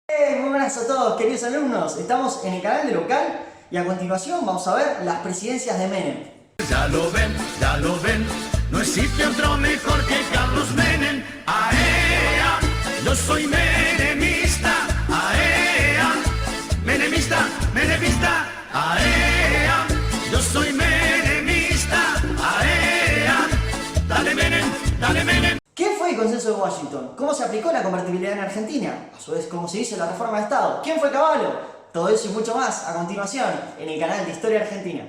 Muy buenas a todos, queridos alumnos. Estamos en el canal de Local y a continuación vamos a ver las presidencias de Menem. Ya lo ven, no existe otro mejor que Carlos Menem. ¡Aea! Yo soy menemista. ¡Aea! Menemista, menemista. ¡Aea! Yo soy menemista. ¡Aea! Dale Menem, dale Menem. ¿Qué fue el consenso de Washington? ¿Cómo se aplicó la convertibilidad en Argentina? A su vez, ¿cómo se hizo la reforma de Estado? ¿Quién fue Cavallo? Todo eso y mucho más a continuación en el canal de Historia Argentina.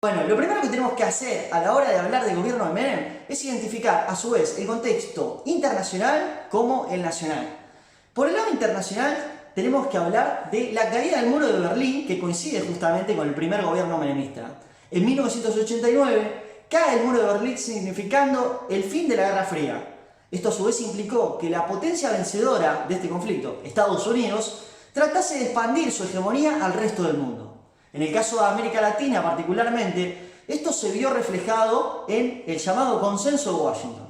Bueno, lo primero que tenemos que hacer a la hora de hablar del gobierno de Menem es identificar a su vez el contexto internacional como el nacional. Por el lado internacional tenemos que hablar de la caída del muro de Berlín, que coincide justamente con el primer gobierno menemista. En 1989 cae el muro de Berlín, significando el fin de la Guerra Fría. Esto a su vez implicó que la potencia vencedora de este conflicto, Estados Unidos, tratase de expandir su hegemonía al resto del mundo. En el caso de América Latina particularmente, esto se vio reflejado en el llamado Consenso de Washington.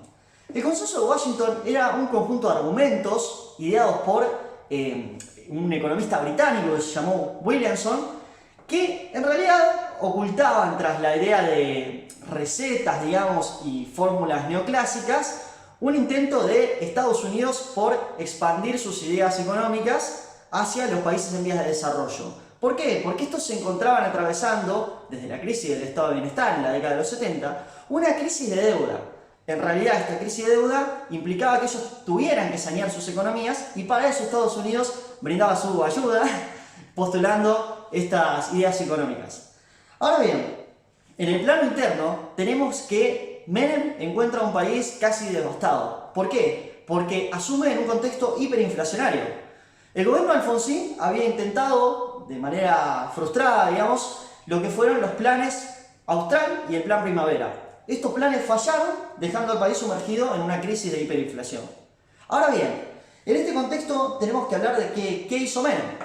El Consenso de Washington era un conjunto de argumentos ideados por un economista británico que se llamó Williamson, que en realidad ocultaban tras la idea de recetas, digamos, y fórmulas neoclásicas, un intento de Estados Unidos por expandir sus ideas económicas hacia los países en vías de desarrollo. ¿Por qué? Porque estos se encontraban atravesando, desde la crisis del estado de bienestar en la década de los 70, una crisis de deuda. En realidad esta crisis de deuda implicaba que ellos tuvieran que sanear sus economías y para eso Estados Unidos brindaba su ayuda postulando estas ideas económicas. Ahora bien, en el plano interno tenemos que Menem encuentra un país casi devastado. ¿Por qué? Porque asume en un contexto hiperinflacionario. El gobierno de Alfonsín había intentado, de manera frustrada, digamos, lo que fueron los planes Austral y el plan Primavera. Estos planes fallaron, dejando al país sumergido en una crisis de hiperinflación. Ahora bien, en este contexto tenemos que hablar de qué hizo Menem.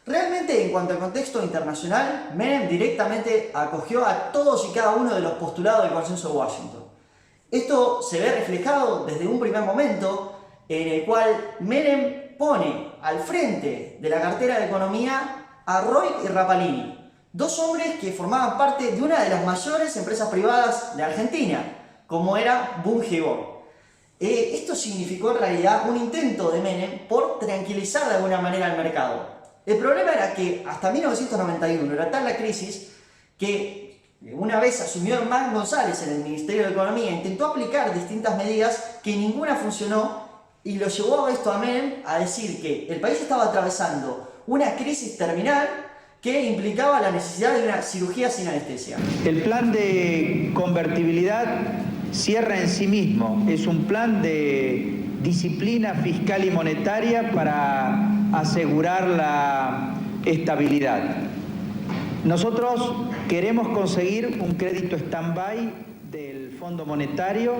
Realmente, en cuanto al contexto internacional, Menem directamente acogió a todos y cada uno de los postulados del Consenso de Washington. Esto se ve reflejado desde un primer momento en el cual Menem pone al frente de la cartera de Economía a Roy y Rapalini, dos hombres que formaban parte de una de las mayores empresas privadas de Argentina, como era Bunge. Esto significó en realidad un intento de Menem por tranquilizar de alguna manera al mercado. El problema era que hasta 1991 era tal la crisis que una vez asumió Hernán González en el Ministerio de Economía, intentó aplicar distintas medidas que ninguna funcionó y lo llevó esto a Menem a decir que el país estaba atravesando una crisis terminal que implicaba la necesidad de una cirugía sin anestesia. El plan de convertibilidad cierra en sí mismo. Es un plan de disciplina fiscal y monetaria para asegurar la estabilidad. Nosotros queremos conseguir un crédito stand-by del Fondo Monetario.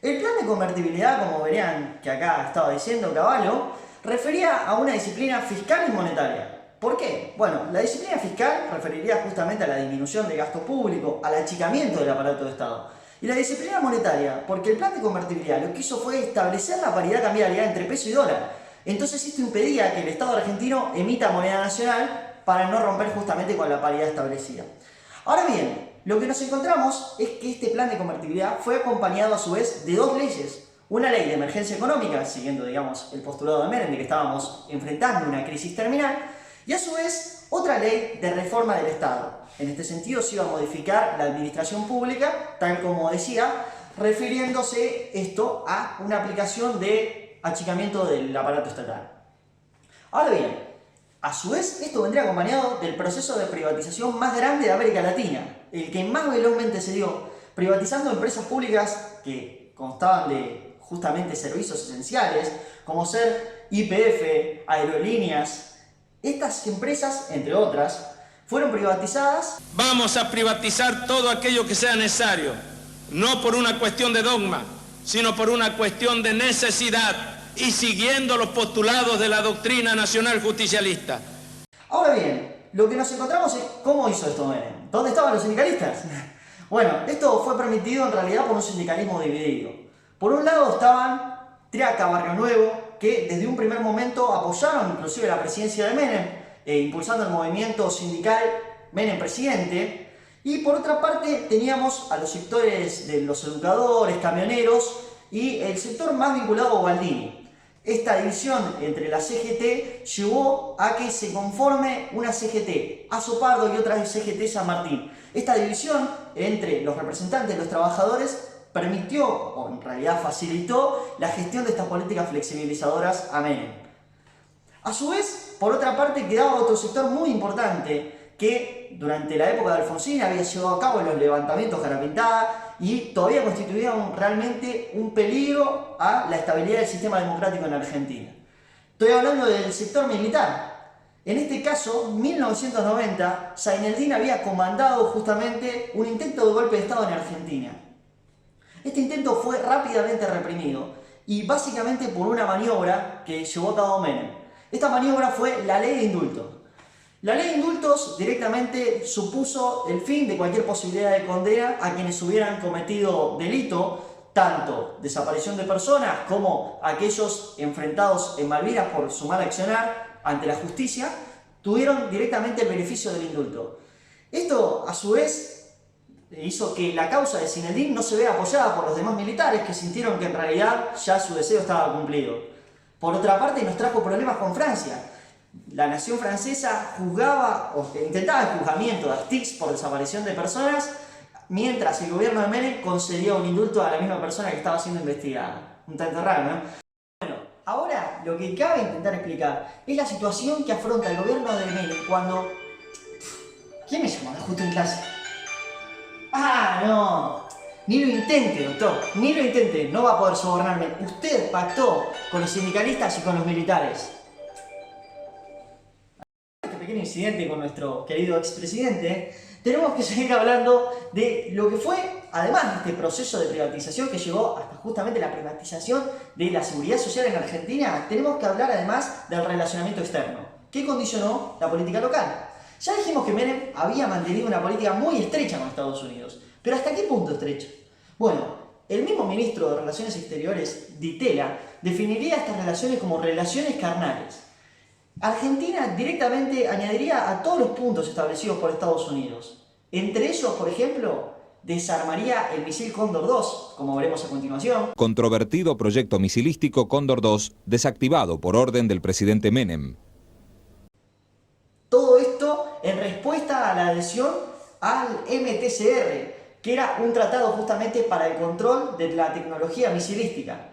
El plan de convertibilidad, como verían que acá estaba diciendo Cavallo, refería a una disciplina fiscal y monetaria. ¿Por qué? Bueno, la disciplina fiscal referiría justamente a la disminución del gasto público, al achicamiento del aparato de Estado. Y la disciplina monetaria, porque el plan de convertibilidad lo que hizo fue establecer la paridad cambiaria entre peso y dólar. Entonces esto impedía que el Estado argentino emita moneda nacional para no romper justamente con la paridad establecida. Ahora bien, lo que nos encontramos es que este plan de convertibilidad fue acompañado a su vez de dos leyes. una ley de emergencia económica, siguiendo, digamos, el postulado de Menem de que estábamos enfrentando una crisis terminal, y a su vez otra ley de reforma del Estado. En este sentido se iba a modificar la administración pública, tal como decía, refiriéndose esto a una aplicación de achicamiento del aparato estatal. Ahora bien, a su vez esto vendría acompañado del proceso de privatización más grande de América Latina, el que más velozmente se dio, privatizando empresas públicas que constaban de justamente servicios esenciales, como ser YPF, aerolíneas. Estas empresas, entre otras, fueron privatizadas. Vamos a privatizar todo aquello que sea necesario, no por una cuestión de dogma, sino por una cuestión de necesidad y siguiendo los postulados de la doctrina nacional justicialista. Ahora bien, lo que nos encontramos es cómo hizo esto Menem. ¿Dónde estaban los sindicalistas? Bueno, esto fue permitido en realidad por un sindicalismo dividido. Por un lado estaban Triaca, Barrio Nuevo, que desde un primer momento apoyaron inclusive la presidencia de Menem, impulsando el movimiento sindical Menem Presidente. Y por otra parte teníamos a los sectores de los educadores, camioneros y el sector más vinculado a Baldini. Esta división entre la CGT llevó a que se conforme una CGT Azopardo y otra CGT San Martín. Esta división entre los representantes de los trabajadores permitió, o en realidad facilitó, la gestión de estas políticas flexibilizadoras a Menem. A su vez, por otra parte, quedaba otro sector muy importante que durante la época de Alfonsín había llevado a cabo los levantamientos cara pintada y todavía constituían realmente un peligro a la estabilidad del sistema democrático en Argentina. Estoy hablando del sector militar. En este caso, en 1990, Zaineldin había comandado justamente un intento de golpe de Estado en Argentina. Este intento fue rápidamente reprimido y básicamente por una maniobra que llevó a cabo Menem. Esta maniobra fue la ley de indultos. La ley de indultos directamente supuso el fin de cualquier posibilidad de condena a quienes hubieran cometido delito, tanto desaparición de personas como aquellos enfrentados en Malvinas por su mal accionar ante la justicia, tuvieron directamente el beneficio del indulto. Esto, a su vez, hizo que la causa de Zaineldin no se vea apoyada por los demás militares que sintieron que en realidad ya su deseo estaba cumplido. Por otra parte, nos trajo problemas con Francia. La nación francesa juzgaba o intentaba el juzgamiento de Astiz por desaparición de personas, mientras el gobierno de Menem concedió un indulto a la misma persona que estaba siendo investigada. Un tanto raro, ¿no? Bueno, ahora lo que cabe intentar explicar es la situación que afronta el gobierno de Menem cuando... ¿Quién me llamó justo en clase? ¡Ah, no! Ni lo intente, doctor, ni lo intente, no va a poder sobornarme. Usted pactó con los sindicalistas y con los militares. Este pequeño incidente con nuestro querido expresidente, tenemos que seguir hablando de lo que fue, además de este proceso de privatización que llevó hasta justamente la privatización de la seguridad social en Argentina. Tenemos que hablar además del relacionamiento externo, que condicionó la política local. Ya dijimos que Menem había mantenido una política muy estrecha con Estados Unidos, pero ¿hasta qué punto estrecha? Bueno, el mismo ministro de Relaciones Exteriores, Di Tella, definiría estas relaciones como relaciones carnales. Argentina directamente añadiría a todos los puntos establecidos por Estados Unidos. Entre ellos, por ejemplo, desarmaría el misil Cóndor 2, como veremos a continuación. Controvertido proyecto misilístico Cóndor 2, desactivado por orden del presidente Menem. Todo esto en respuesta a la adhesión al MTCR, que era un tratado justamente para el control de la tecnología misilística.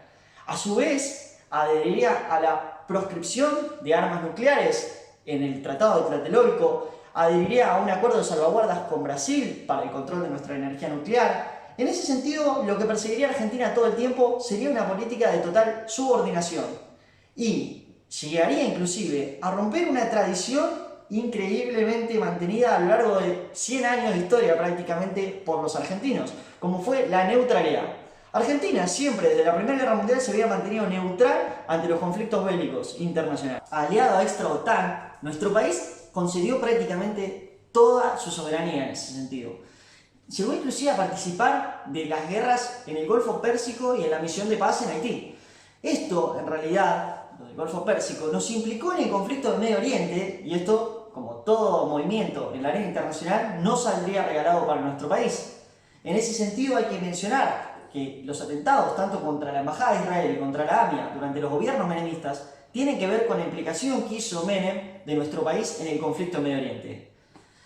A su vez, adheriría a la proscripción de armas nucleares en el Tratado de Tlatelolco, adheriría a un acuerdo de salvaguardas con Brasil para el control de nuestra energía nuclear. En ese sentido, lo que perseguiría Argentina todo el tiempo sería una política de total subordinación y llegaría inclusive a romper una tradición increíblemente mantenida a lo largo de 100 años de historia prácticamente por los argentinos, como fue la neutralidad. Argentina siempre desde la Primera Guerra Mundial se había mantenido neutral ante los conflictos bélicos internacionales. Aliado a extra OTAN, nuestro país concedió prácticamente toda su soberanía en ese sentido. Llegó inclusive a participar de las guerras en el Golfo Pérsico y en la misión de paz en Haití. Esto, en realidad, lo del Golfo Pérsico, nos implicó en el conflicto del Medio Oriente y esto, como todo movimiento en la arena internacional, no saldría regalado para nuestro país. En ese sentido hay que mencionar que los atentados tanto contra la Embajada de Israel y contra la AMIA durante los gobiernos menemistas tienen que ver con la implicación que hizo Menem de nuestro país en el conflicto en Medio Oriente.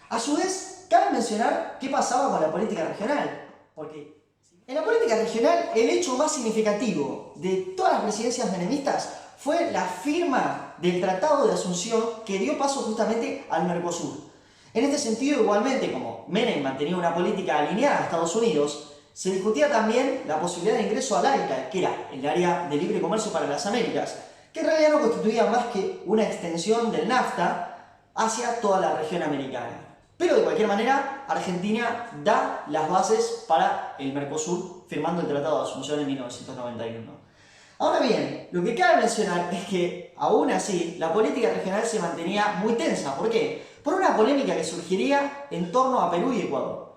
A su vez, cabe mencionar qué pasaba con la política regional, porque en la política regional el hecho más significativo de todas las presidencias menemistas fue la firma del Tratado de Asunción que dio paso justamente al Mercosur. En este sentido, igualmente, como Menem mantenía una política alineada a Estados Unidos, se discutía también la posibilidad de ingreso al ALCA, que era el área de libre comercio para las Américas, que en realidad no constituía más que una extensión del NAFTA hacia toda la región americana. Pero de cualquier manera, Argentina da las bases para el Mercosur, firmando el Tratado de Asunción en 1991. Ahora bien, lo que cabe mencionar es que, aún así, la política regional se mantenía muy tensa. ¿Por qué? Por una polémica que surgiría en torno a Perú y Ecuador.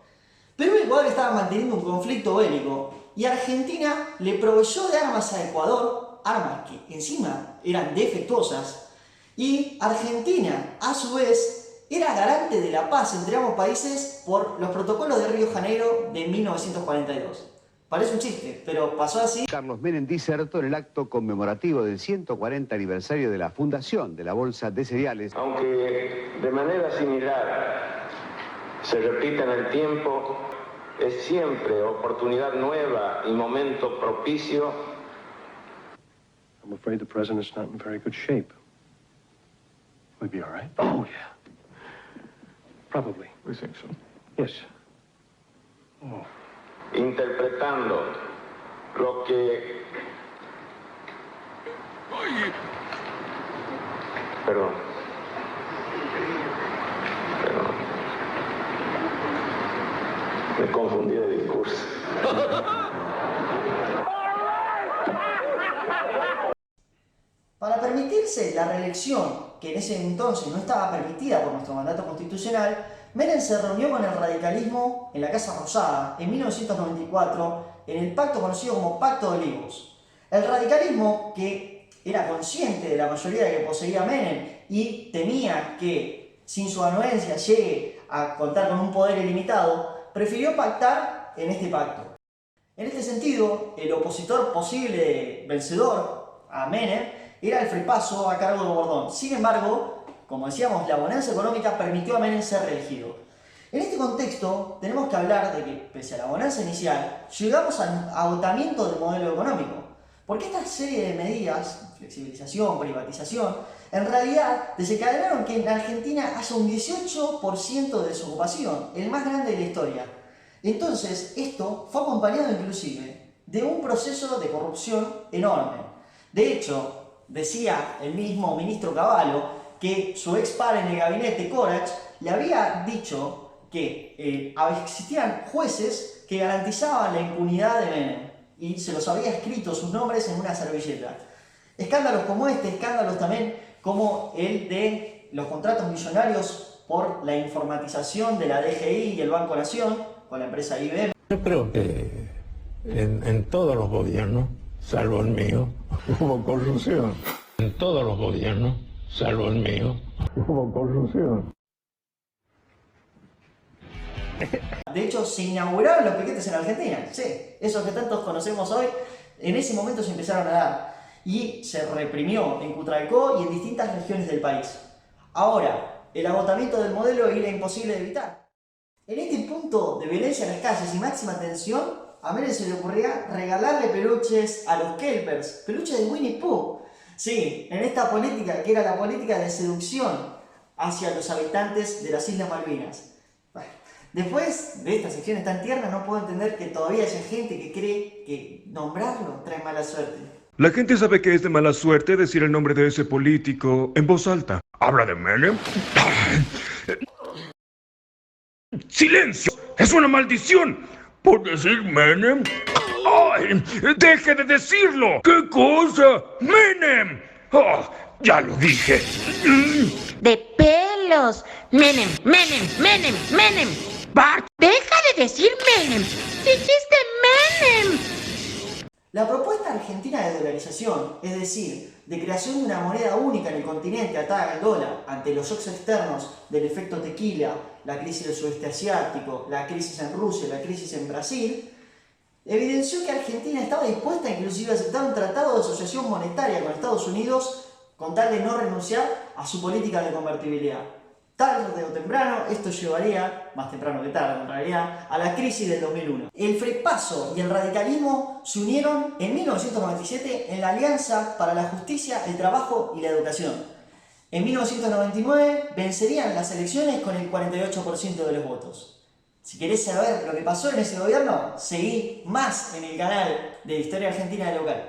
Perú y Ecuador estaban manteniendo un conflicto bélico y Argentina le proveyó de armas a Ecuador, armas que encima eran defectuosas, y Argentina, a su vez, era garante de la paz entre ambos países por los protocolos de Río Janeiro de 1942. Parece un chiste, pero pasó así. Carlos Menem disertó en el acto conmemorativo del 140 aniversario de la fundación de la Bolsa de Cereales. Aunque de manera similar se repita en el tiempo, es siempre oportunidad nueva y momento propicio. I'm afraid the president's not in very good shape. We'll be all right. Oh, yeah. Probably. We think so. Yes. Oh. Interpretando lo que... Perdón. Me confundí de discurso. Para permitirse la reelección, que en ese entonces no estaba permitida por nuestro mandato constitucional, Menem se reunió con el radicalismo en la Casa Rosada en 1994 en el pacto conocido como Pacto de Olivos. El radicalismo, que era consciente de la mayoría que poseía Menem y temía que sin su anuencia llegue a contar con un poder ilimitado, prefirió pactar en este pacto. En este sentido, el opositor posible vencedor a Menem era el FREPASO a cargo de Bordón. Sin embargo, como decíamos, la bonanza económica permitió a Menem ser reelegido. En este contexto, tenemos que hablar de que, pese a la bonanza inicial, llegamos al agotamiento del modelo económico. Porque esta serie de medidas, flexibilización, privatización, en realidad desencadenaron que en Argentina haya un 18% de desocupación, el más grande de la historia. Entonces, esto fue acompañado inclusive de un proceso de corrupción enorme. De hecho, decía el mismo ministro Cavallo que su ex par en el gabinete, Corach, le había dicho que existían jueces que garantizaban la impunidad de Menem y se los había escrito sus nombres en una servilleta. Escándalos como este, escándalos también como el de los contratos millonarios por la informatización de la DGI y el Banco Nación con la empresa IBM. Yo creo que en todos los gobiernos, salvo el mío, hubo corrupción. En todos los gobiernos, salvo el mío, hubo corrupción. De hecho, se inauguraron los piquetes en Argentina. Sí, esos que tantos conocemos hoy, en ese momento se empezaron a dar. Y se reprimió en Cutralcó y en distintas regiones del país. Ahora, el agotamiento del modelo era imposible de evitar. En este punto de violencia en las calles y máxima tensión, a Menem se le ocurría regalarle peluches a los kelpers, peluches de Winnie Pooh. Sí, en esta política que era la política de seducción hacia los habitantes de las Islas Malvinas. Bueno, después de estas secciones tan tiernas no puedo entender que todavía haya gente que cree que nombrarlo trae mala suerte. La gente sabe que es de mala suerte decir el nombre de ese político en voz alta. ¿Habla de Menem? ¡Silencio! ¡Es una maldición! ¿Por decir Menem? ¡Ay! ¡Deje de decirlo! ¿Qué cosa? ¡Menem! ¡Oh! ¡Ya lo dije! ¡De pelos! ¡Menem! ¡Menem! ¡Menem! ¡Menem! ¡Bart! ¡Deja de decir Menem! ¡Dijiste Menem! La propuesta argentina de dolarización, es decir, de creación de una moneda única en el continente atada al dólar ante los shocks externos del efecto tequila, la crisis del sudeste asiático, la crisis en Rusia, la crisis en Brasil, evidenció que Argentina estaba dispuesta inclusive a aceptar un tratado de asociación monetaria con Estados Unidos con tal de no renunciar a su política de convertibilidad. Tarde o temprano, esto llevaría, más temprano que tarde en realidad, a la crisis del 2001. El FREPASO y el radicalismo se unieron en 1997 en la Alianza para la Justicia, el Trabajo y la Educación. En 1999 vencerían las elecciones con el 48% de los votos. Si querés saber lo que pasó en ese gobierno, seguí más en el canal de Historia Argentina de Local.